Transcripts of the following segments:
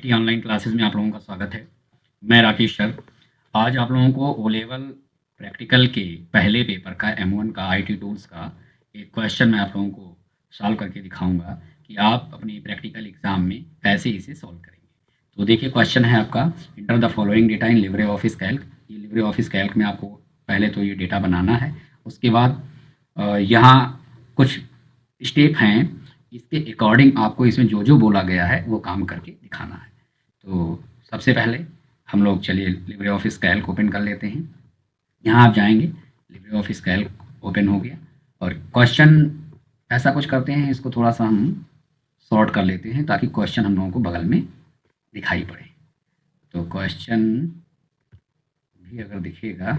IT online classes में आप लोगों का स्वागत है। मैं राकेश सर। आज आप लोगों को ओ लेवल प्रैक्टिकल के पहले पेपर का M1 का आईटी टूल्स का एक क्वेश्चन मैं आप लोगों को सॉल्व करके दिखाऊंगा कि आप अपनी प्रैक्टिकल एग्ज़ाम में कैसे इसे सॉल्व करेंगे। तो देखिए, क्वेश्चन है आपका, enter the following data in Libre office Calc. ये लिब्रे ऑफिस कैल्क में आपको पहले तो ये डेटा बनाना है। उसके बाद यहाँ कुछ स्टेप हैं, इसके अकॉर्डिंग आपको इसमें जो जो बोला गया है वो काम करके दिखाना है। तो सबसे पहले हम लोग चलिए लिब्रे ऑफिस कैल्क ओपन कर लेते हैं। यहाँ आप जाएंगे, लिब्रे ऑफिस कैल्क ओपन हो गया और क्वेश्चन ऐसा कुछ करते हैं, इसको थोड़ा सा हम शॉर्ट कर लेते हैं ताकि क्वेश्चन हम लोगों को बगल में दिखाई पड़े। तो क्वेश्चन भी अगर दिखेगा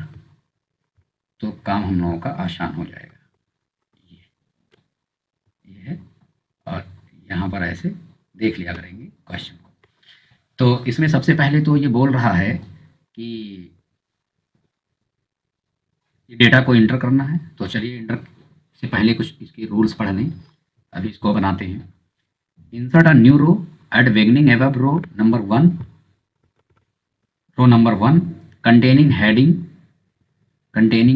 तो काम हम लोगों का आसान हो जाएगा। ये है, और यहाँ पर ऐसे देख लिया करेंगे क्वेश्चन को। तो इसमें सबसे पहले तो ये बोल रहा है कि ये डेटा को इंटर करना है। तो चलिए, इंटर से पहले कुछ इसके रूल्स पढ़ लें। अभी इसको बनाते हैं। Insert a new row at beginning above row number 1, row number 1 containing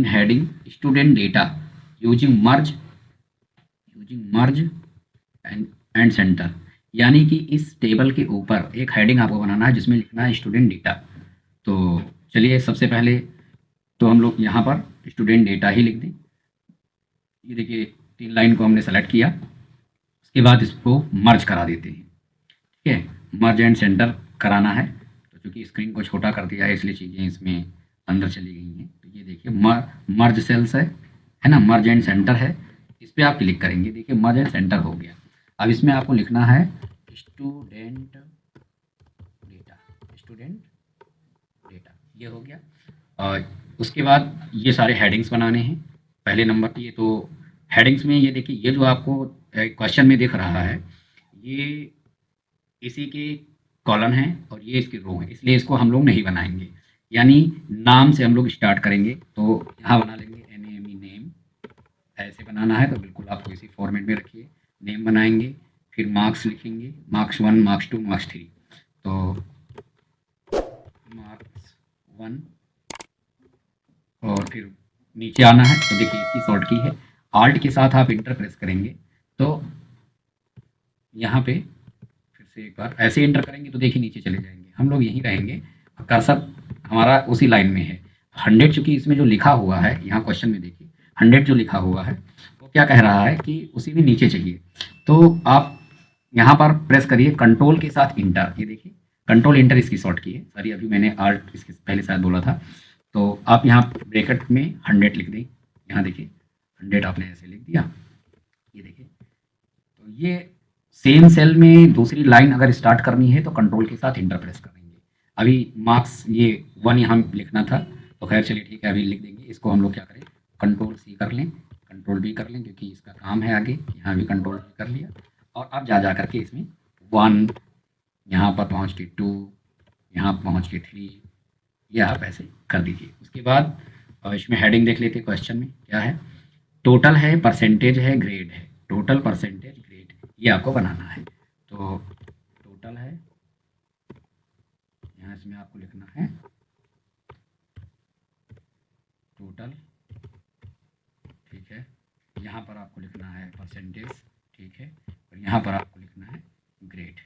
heading student data using merge and centre. यानी कि इस टेबल के ऊपर एक हेडिंग आपको बनाना है जिसमें लिखना है स्टूडेंट डेटा। तो चलिए, सबसे पहले तो हम लोग यहाँ पर स्टूडेंट डेटा ही लिख दें। ये देखिए, 3 लाइन को हमने सेलेक्ट किया। उसके बाद इसको मर्ज करा देते हैं। ठीक है, मर्ज एंड सेंटर कराना है। तो चूँकि स्क्रीन को छोटा कर दिया है इसलिए चीज़ें इसमें अंदर चली गई हैं। तो ये देखिए, मर्ज सेल्स है ना, मर्ज एंड सेंटर है, इस पर आप क्लिक करेंगे। देखिए, मर्ज एंड सेंटर हो गया। अब इसमें आपको लिखना है स्टूडेंट डेटा, ये हो गया। और उसके बाद ये सारे हेडिंग्स बनाने हैं। पहले नंबर की, ये तो हेडिंग्स में ये देखिए, ये जो आपको क्वेश्चन में दिख रहा है ये इसी के कॉलम है और ये इसकी रो है, इसलिए इसको हम लोग नहीं बनाएंगे। यानी नाम से हम लोग स्टार्ट करेंगे। तो यहाँ बना लेंगे NAME, नेम। ऐसे बनाना है तो बिल्कुल आपको इसी फॉर्मेट में रखिए। नेम बनाएंगे, फिर मार्क्स लिखेंगे, मार्क्स 1, मार्क्स 2, मार्क्स 3। तो मार्क्स 1 और फिर नीचे आना है। तो देखिए, इसकी शॉर्ट की है, आल्ट के साथ आप इंटर प्रेस करेंगे तो यहाँ पे फिर से एक बार ऐसे इंटर करेंगे तो देखिए नीचे चले जाएंगे। हम लोग यहीं रहेंगे, कर्सर हमारा उसी लाइन में है। 100 चूँकि इसमें जो लिखा हुआ है यहाँ क्वेश्चन में देखिए 100 जो लिखा हुआ है वो क्या कह रहा है कि उसी में नीचे चाहिए। तो आप यहाँ पर प्रेस करिए कंट्रोल के साथ इंटर। ये देखिए, कंट्रोल इंटर इसकी शॉर्ट की है। सॉरी, अभी मैंने आल्ट इसके पहले शायद बोला था। तो आप यहाँ ब्रैकेट में 100 लिख दें। यहाँ देखिए 100 आपने ऐसे लिख दिया। ये देखिए, तो ये सेम सेल में दूसरी लाइन अगर स्टार्ट करनी है तो कंट्रोल के साथ इंटर प्रेस करेंगे। अभी मार्क्स ये 1 यहाँ लिखना था, तो खैर चलिए ठीक है, अभी लिख देंगे। इसको हम लोग क्या करें, कंट्रोल C कर लें, कंट्रोल V कर लें, क्योंकि इसका काम है आगे। यहाँ भी कंट्रोल V कर लिया और अब जा करके इसमें 1, यहाँ पर पहुँच के 2, यहाँ पहुँच के 3, ये आप ऐसे कर दीजिए। उसके बाद इसमें हेडिंग देख लेते हैं। क्वेश्चन में क्या है, टोटल है, परसेंटेज है, ग्रेड है। टोटल, परसेंटेज, ग्रेड, ये आपको बनाना है। तो टोटल है, यहाँ इसमें आपको लिखना है टोटल, ठीक है। यहाँ पर आपको लिखना है परसेंटेज, ठीक है। और यहाँ पर आपको लिखना है ग्रेड,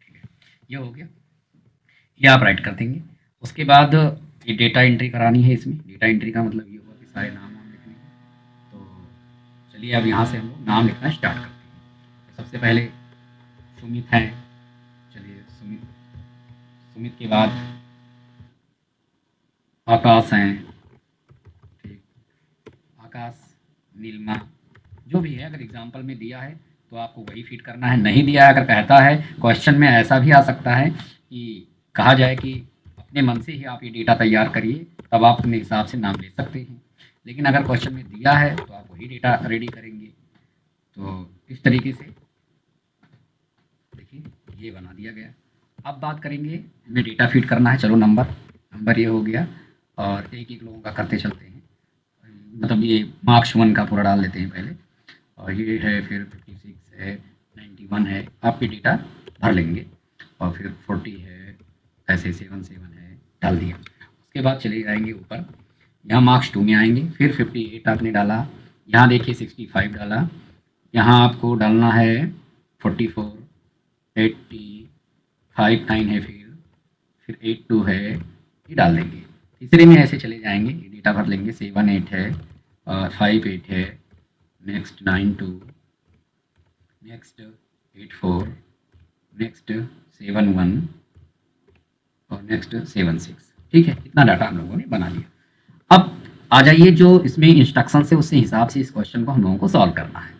ठीक है। ये हो गया, ये आप राइट कर देंगे। उसके बाद ये डेटा एंट्री करानी है। इसमें डेटा एंट्री का मतलब ये हुआ कि सारे नाम लिखने हैं। तो चलिए, अब यहाँ से हम लोग नाम लिखना स्टार्ट करते हैं। तो सबसे पहले सुमित है। चलिए, सुमित के बाद आकाश हैं, ठीक, आकाश, नीलिमा, जो भी है। अगर एग्जाम्पल में दिया है तो आपको वही फिट करना है। नहीं दिया है, अगर कहता है क्वेश्चन में ऐसा भी आ सकता है कि कहा जाए कि अपने मन से ही आप ये डेटा तैयार करिए, तब आप अपने हिसाब से नाम ले सकते हैं। लेकिन अगर क्वेश्चन में दिया है तो आप वही डेटा रेडी करेंगे। तो इस तरीके से देखिए, ये बना दिया गया। अब बात करेंगे, हमें डेटा फीड करना है। चलो, नंबर ये हो गया और एक एक लोगों का करते चलते हैं। मतलब ये मार्क्स 1 का पूरा डाल देते हैं पहले, और ये है, फिर 56 है, 91 है। आपके डेटा भर लेंगे और फिर 40 है, ऐसे 77 है, डाल दिया। उसके बाद चले जाएंगे ऊपर, यहाँ मार्क्स 2 में आएंगे, फिर 58 आपने डाला, यहाँ देखिए 65 डाला, यहाँ आपको डालना है 44, 80, 59 है, फिर 82 है, ये डाल देंगे। तीसरे में ऐसे चले जाएंगे, ये डेटा भर लेंगे, 78 है, 58 है, नेक्स्ट 92, नेक्स्ट 84, नेक्स्ट 71 और नेक्स्ट 76। ठीक है, इतना डाटा हम लोगों ने बना लिया। अब आ जाइए जो इसमें इंस्ट्रक्शन है उसी हिसाब से इस क्वेश्चन को हम लोगों को सॉल्व करना है।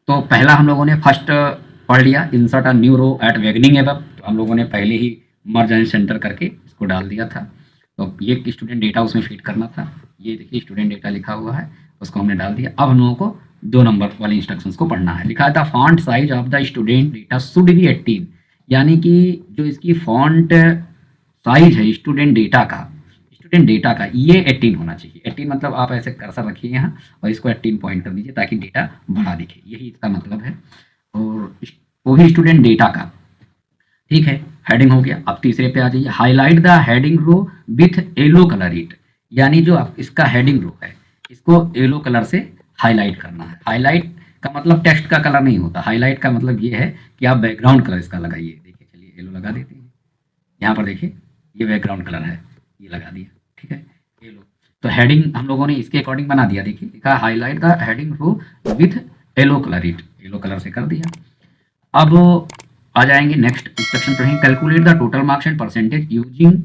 तो पहला हम लोगों ने फर्स्ट पढ़ लिया, insert a new row at beginning above, तो हम लोगों ने पहले ही मर्ज एंड सेंटर करके इसको डाल दिया था। तो ये स्टूडेंट डेटा उसमें फीड करना था, ये देखिए स्टूडेंट डेटा लिखा हुआ है, उसको हमने डाल दिया। अब हम लोगों को 2 नंबर वाले इंस्ट्रक्शंस को पढ़ना है। लिखा है the font size of the student data should be 18, यानी कि जो इसकी फॉन्ट साइज है स्टूडेंट डेटा का ये 18 होना चाहिए। 18 मतलब आप ऐसे कर्सर रखिए यहाँ और इसको 18 पॉइंट कर दीजिए ताकि डेटा बड़ा दिखे, यही इसका मतलब है। और वो भी स्टूडेंट डेटा का, ठीक है, हेडिंग हो गया। अब तीसरे पे आ जाइए, highlight the heading row with yellow colour it, यानी जो इसका हेडिंग रो है इसको येलो कलर से हाईलाइट करना है। हाईलाइट का मतलब टेक्स्ट का कलर नहीं होता, हाईलाइट का मतलब ये है कि आप बैकग्राउंड कलर इसका लगाइए। देखिए, चलिए येलो लगा देते हैं, यहाँ पर देखिए ये बैकग्राउंड कलर है, ये लगा दिया, ठीक है, येलो। तो हेडिंग हम लोगों ने इसके अकॉर्डिंग बना दिया। देखिए लिखा highlight the heading row with yellow colour it, yellow colour से कर दिया। अब आ जाएंगे नेक्स्ट इंस्ट्रक्शन पढ़ेंगे, calculate the total marks and percentage using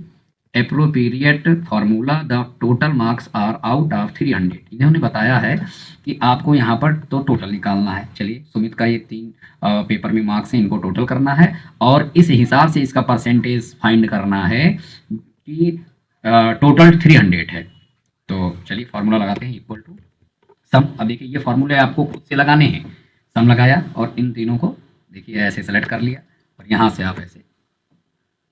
appropriate formula, the total marks are out of 300। इन्होंने बताया है कि आपको यहाँ पर तो टोटल निकालना है। चलिए, सुमित का ये 3 पेपर में मार्क्स हैं, इनको टोटल करना है और इस हिसाब से इसका परसेंटेज फाइंड करना है कि टोटल 300 है। तो चलिए फार्मूला लगाते हैं, इक्वल टू सम। अब देखिए ये फार्मूले आपको खुद से लगाने हैं। सम लगाया और इन तीनों को देखिए ऐसे सेलेक्ट कर लिया और यहाँ से आप ऐसे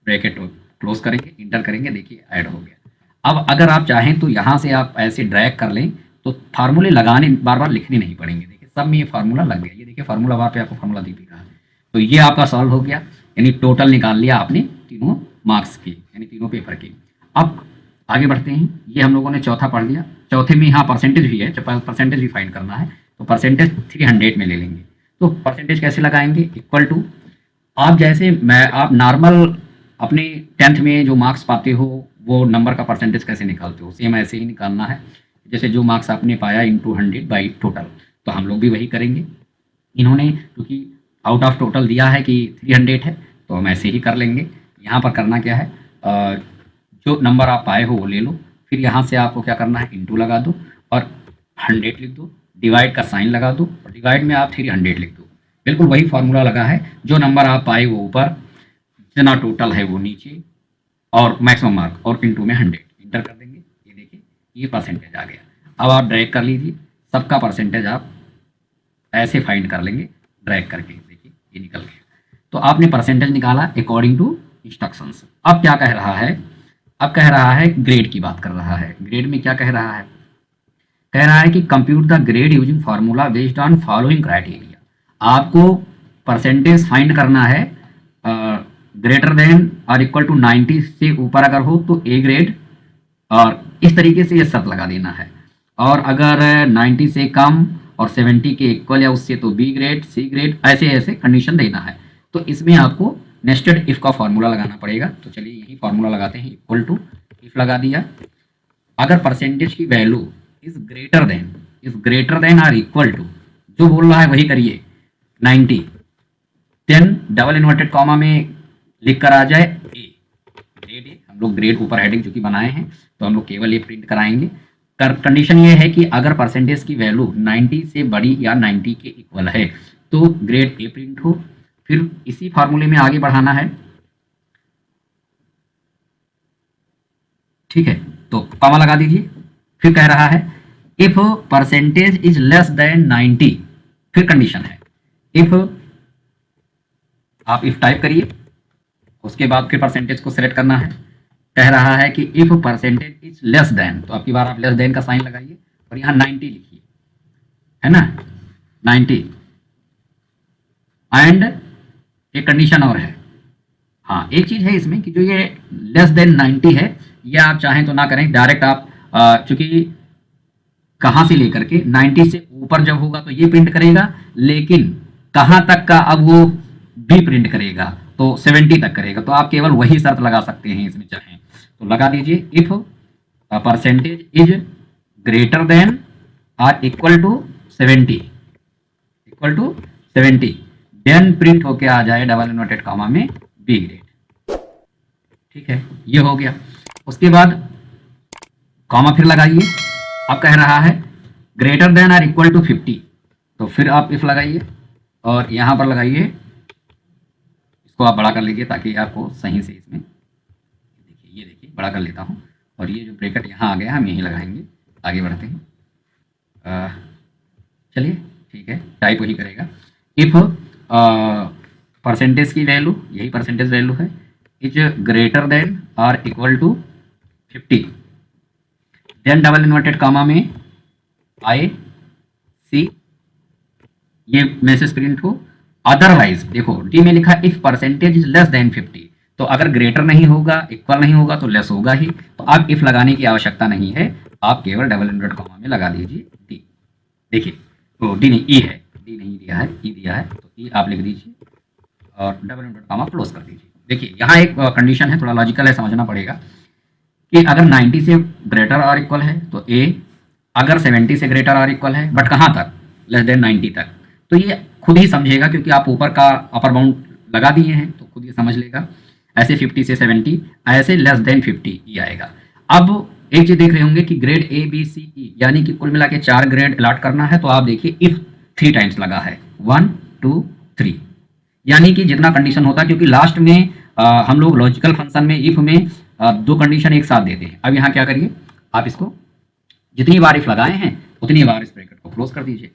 ब्रैकेट क्लोज करेंगे, इंटर करेंगे, देखिए ऐड हो गया। अब अगर आप चाहें तो यहाँ से आप ऐसे ड्रैग कर लें तो फार्मूले लगाने बार बार लिखने नहीं पड़ेंगे। देखिए सब में ये फार्मूला लग गया, ये देखिए फार्मूला बार पे आपको फार्मूला दिख भी रहा है। तो ये आपका सॉल्व हो गया, यानी टोटल निकाल लिया आपने तीनों मार्क्स की, यानी तीनों पेपर की। अब आगे बढ़ते हैं, ये हम लोगों ने चौथा पढ़ लिया। चौथे में यहाँ परसेंटेज भी है, परसेंटेज भी फाइंड करना है, तो परसेंटेज 300 में ले लेंगे। तो परसेंटेज कैसे लगाएंगे, इक्वल टू आप जैसे आप नॉर्मल अपने 10th में जो मार्क्स पाते हो वो नंबर का परसेंटेज कैसे निकालते हो, सेम ऐसे ही निकालना है। जैसे जो मार्क्स आपने पाया इंटू 100 बाई टोटल, तो हम लोग भी वही करेंगे। इन्होंने क्योंकि आउट ऑफ टोटल दिया है कि 300 है तो हम ऐसे ही कर लेंगे। यहाँ पर करना क्या है, जो नंबर आप पाए हो वो ले लो, फिर यहाँ से आपको क्या करना है, इंटू लगा दो और 100 लिख दो, डिवाइड का साइन लगा दो और डिवाइड में आप 300 लिख दो। बिल्कुल वही फार्मूला लगा है, जो नंबर आप पाए वो ऊपर, जितना टोटल है वो नीचे और मैक्सिमम मार्क और इंटू में 100 इंटर कर देंगे। ये देखिए ये परसेंटेज आ गया। अब आप ड्रैग कर लीजिए, सबका परसेंटेज आप ऐसे फाइंड कर लेंगे ड्रैग करके, देखिए ये निकल गया। तो आपने परसेंटेज निकाला अकॉर्डिंग टू इंस्ट्रक्शंस। अब क्या कह रहा है, अब कह रहा है ग्रेड की बात कर रहा है। ग्रेड में क्या कह रहा है, कह रहा है कि compute the grade using formula based on following criteria. आपको परसेंटेज फाइंड करना है ग्रेटर देन और इक्वल टू 90 से ऊपर अगर हो तो ए ग्रेड, और इस तरीके से ये शर्त लगा देना है। और अगर 90 से कम और 70 के इक्वल या उससे तो बी ग्रेड, सी ग्रेड, ऐसे ऐसे कंडीशन देना है। तो इसमें आपको नेस्टेड इफ का फार्मूला लगाना पड़ेगा। तो चलिए यही फार्मूला लगाते हैं, इक्वल टू इफ लगा दिया। अगर परसेंटेज की वैल्यू इज ग्रेटर देन और इक्वल टू, जो बोल रहा है वही करिए, 90, देन डबल इन्वर्टेड कॉमा में लिख कर आ जाए ए, ग्रेड ए। हम लोग ग्रेड ऊपर हेडिंग चूंकि बनाए हैं तो हम लोग केवल ये प्रिंट कराएंगे। कंडीशन ये है कि अगर परसेंटेज की वैल्यू 90 से बड़ी या 90 के इक्वल है तो ग्रेड ए प्रिंट हो। फिर इसी फार्मूले में आगे बढ़ाना है, ठीक है, तो कॉमा लगा दीजिए। फिर कह रहा है if percentage is less then 90, फिर कंडीशन है इफ, आप इफ टाइप करिए, उसके बाद फिर परसेंटेज को सिलेक्ट करना है। कह रहा है कि if percentage is less then, तो आपकी बार आप लेस देन का साइन लगाइए और यहाँ 90 लिखिए, है ना, 90। एंड एक कंडीशन और है, हाँ, एक चीज़ है इसमें कि जो ये लेस देन 90 है, ये आप चाहें तो ना करें, डायरेक्ट आप चूंकि कहाँ से लेकर के 90 से ऊपर जब होगा तो ये प्रिंट करेगा, लेकिन कहाँ तक का अब वो भी प्रिंट करेगा, तो 70 तक करेगा। तो आप केवल वही शर्त लगा सकते हैं इसमें चाहें तो लगा दीजिए, if percentage is greater than or equal to 70, equal to 70, then print होके आ जाए डबल इन्वर्टेड कॉमा में बी ग्रेड। ठीक है, ये हो गया। उसके बाद कॉमा फिर लगाइए। अब कह रहा है greater than or equal to 50, तो फिर आप इफ लगाइए और यहाँ पर लगाइए, इसको आप बड़ा कर लीजिए ताकि आपको सही से इसमें देखिए, ये देखिए बड़ा कर लेता हूँ, और ये जो ब्रैकेट यहाँ आ गया हम यहीं लगाएंगे। आगे बढ़ते हैं, चलिए ठीक है, टाइप वही करेगा। इफ परसेंटेज की वैल्यू, यही परसेंटेज वैल्यू है, is greater than or equal to 50, then double inverted comma में आई सी, ये मैसेज प्रिंट हो। अदरवाइज देखो डी में लिखा if percentage is less than 50, तो अगर ग्रेटर नहीं होगा, इक्वल नहीं होगा तो लेस होगा ही, तो अब इफ लगाने की आवश्यकता नहीं है, आप केवल डबल इन्वर्टेड कॉमा में लगा दीजिए डी। देखिए तो डी नहीं, ई है, डी नहीं दिया है, ई दिया है, तो ई आप लिख दीजिए और डबल इन्वर्टेड कॉमा क्लोज कर दीजिए। देखिए यहाँ एक कंडीशन है, थोड़ा लॉजिकल है, समझना पड़ेगा कि अगर 90 से ग्रेटर और इक्वल है तो ए, अगर 70 से ग्रेटर और इक्वल है बट कहाँ तक, लेस देन 90 तक, तो ये खुद ही समझेगा क्योंकि आप ऊपर का अपर बाउंड लगा दिए हैं, तो खुद ही समझ लेगा। ऐसे 50 से 70, ऐसे लेस देन 50 ये आएगा। अब एक चीज देख रहे होंगे कि ग्रेड ए बी सी ई, यानी कि कुल मिला के 4 ग्रेड अलॉट करना है, तो आप देखिए इफ 3 टाइम्स लगा है, 1 2 3, यानी कि जितना कंडीशन होता है, क्योंकि लास्ट में हम लोग लॉजिकल फंक्शन में इफ में 2 कंडीशन एक साथ देते हैं। अब यहाँ क्या करिए, आप इसको जितनी बार इफ लगाए हैं उतनी बार इस ब्रैकेट को क्लोज कर दीजिए।